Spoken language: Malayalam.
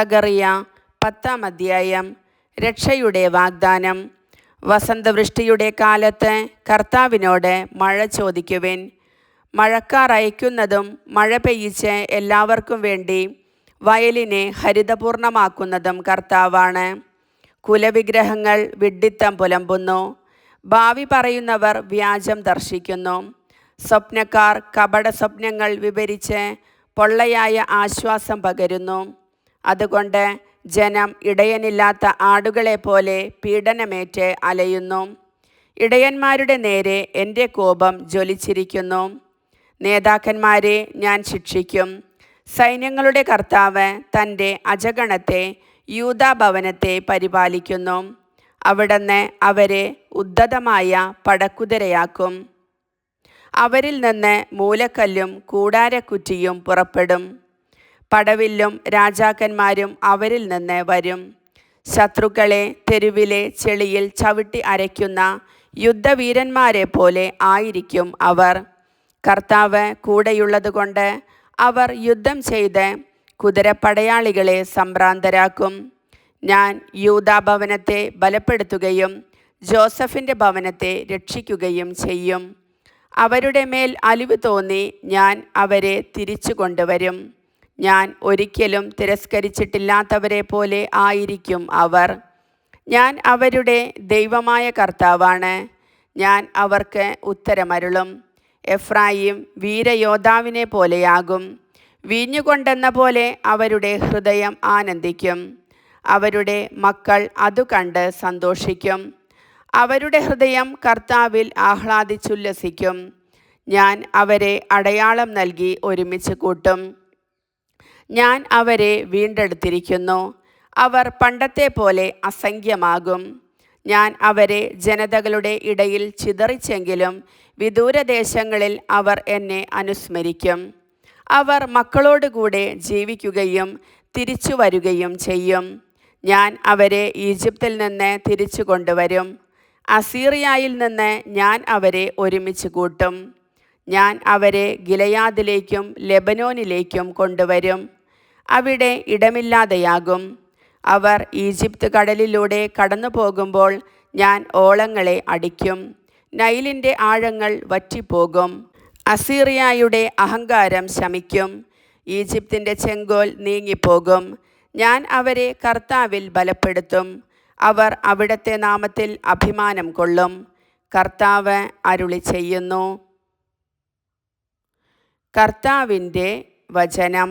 സഗറിയ 10-ാം അധ്യായം. രക്ഷയുടെ വാഗ്ദാനം. വസന്തവൃഷ്ടിയുടെ കാലത്ത് കർത്താവിനോട് മഴ ചോദിക്കുവിൻ. മഴക്കാർ അയക്കുന്നതും മഴ പെയ്യിച്ച് എല്ലാവർക്കും വേണ്ടി വയലിനെ ഹരിതപൂർണമാക്കുന്നതും കർത്താവാണ്. കുലവിഗ്രഹങ്ങൾ വിഡ്ഢിത്തം പുലമ്പുന്നു, ഭാവി പറയുന്നവർ വ്യാജം ദർശിക്കുന്നു. സ്വപ്നക്കാർ കപട സ്വപ്നങ്ങൾ വിവരിച്ച് പൊള്ളയായ ആശ്വാസം പകരുന്നു. അതുകൊണ്ട് ജനം ഇടയനില്ലാത്ത ആടുകളെപ്പോലെ പീഡനമേറ്റ് അലയുന്നു. ഇടയന്മാരുടെ നേരെ എൻ്റെ കോപം ജ്വലിച്ചിരിക്കുന്നു. നേതാക്കന്മാരെ ഞാൻ ശിക്ഷിക്കും. സൈന്യങ്ങളുടെ കർത്താവ് തൻ്റെ അജഗണത്തെ യൂദാഭവനത്തെ പരിപാലിക്കുന്നു. അവിടുന്ന് അവരെ ഉദ്ധതമായ പടക്കുതിരയാക്കും. അവരിൽ നിന്ന് മൂലക്കല്ലും കൂടാരക്കുറ്റിയും പുറപ്പെടും. പടവില്ലും രാജാക്കന്മാരും അവരിൽ നിന്ന് വരും. ശത്രുക്കളെ തെരുവിലെ ചെളിയിൽ ചവിട്ടി അരയ്ക്കുന്ന യുദ്ധവീരന്മാരെ പോലെ ആയിരിക്കും അവർ. കർത്താവ് കൂടെയുള്ളതുകൊണ്ട് അവർ യുദ്ധം ചെയ്ത് കുതിരപ്പടയാളികളെ സംഭ്രാന്തരാക്കും. ഞാൻ യൂദാഭവനത്തെ ബലപ്പെടുത്തുകയും ജോസഫിൻ്റെ ഭവനത്തെ രക്ഷിക്കുകയും ചെയ്യും. അവരുടെ മേൽ അലിവ് തോന്നി ഞാൻ അവരെ തിരിച്ചു കൊണ്ടുവരും. ഞാൻ ഒരിക്കലും തിരസ്കരിച്ചിട്ടില്ലാത്തവരെ പോലെ ആയിരിക്കും അവർ. ഞാൻ അവരുടെ ദൈവമായ കർത്താവാണ്. ഞാൻ അവർക്ക് ഉത്തരമരുളും. എഫ്രായിം വീരയോദ്ധാവിനെ പോലെയാകും. വീഞ്ഞുകൊണ്ടെന്ന പോലെ അവരുടെ ഹൃദയം ആനന്ദിക്കും. അവരുടെ മക്കൾ അതു കണ്ട് സന്തോഷിക്കും. അവരുടെ ഹൃദയം കർത്താവിൽ ആഹ്ലാദിച്ചുല്ലസിക്കും. ഞാൻ അവരെ അടയാളം നൽകി ഒരുമിച്ച് കൂട്ടും. ഞാൻ അവരെ വീണ്ടെടുത്തിരിക്കുന്നു. അവർ പണ്ടത്തെ പോലെ അസംഖ്യമാകും. ഞാൻ അവരെ ജനതകളുടെ ഇടയിൽ ചിതറിച്ചെങ്കിലും വിദൂരദേശങ്ങളിൽ അവർ എന്നെ അനുസ്മരിക്കും. അവർ മക്കളോടുകൂടെ ജീവിക്കുകയും തിരിച്ചു വരികയും ചെയ്യും. ഞാൻ അവരെ ഈജിപ്തിൽ നിന്ന് തിരിച്ചു കൊണ്ടുവരും. അസീറിയയിൽ നിന്ന് ഞാൻ അവരെ ഒരുമിച്ച് കൂട്ടും. ഞാൻ അവരെ ഗിലെയാദിലേക്കും ലെബനോനിലേക്കും കൊണ്ടുവരും. അവിടെ ഇടമില്ലാതെയാകും. അവർ ഈജിപ്ത് കടലിലൂടെ കടന്നു പോകുമ്പോൾ ഞാൻ ഓളങ്ങളെ അടിക്കും. നൈലിൻ്റെ ആഴങ്ങൾ വറ്റിപ്പോകും. അസീറിയയുടെ അഹങ്കാരം ശമിക്കും. ഈജിപ്തിൻ്റെ ചെങ്കോൽ നീങ്ങിപ്പോകും. ഞാൻ അവരെ കർത്താവിൽ ബലപ്പെടുത്തും. അവർ അവിടുത്തെ നാമത്തിൽ അഭിമാനം കൊള്ളും. കർത്താവ് അരുളി ചെയ്യുന്നു. കർത്താവിൻ്റെ വചനം.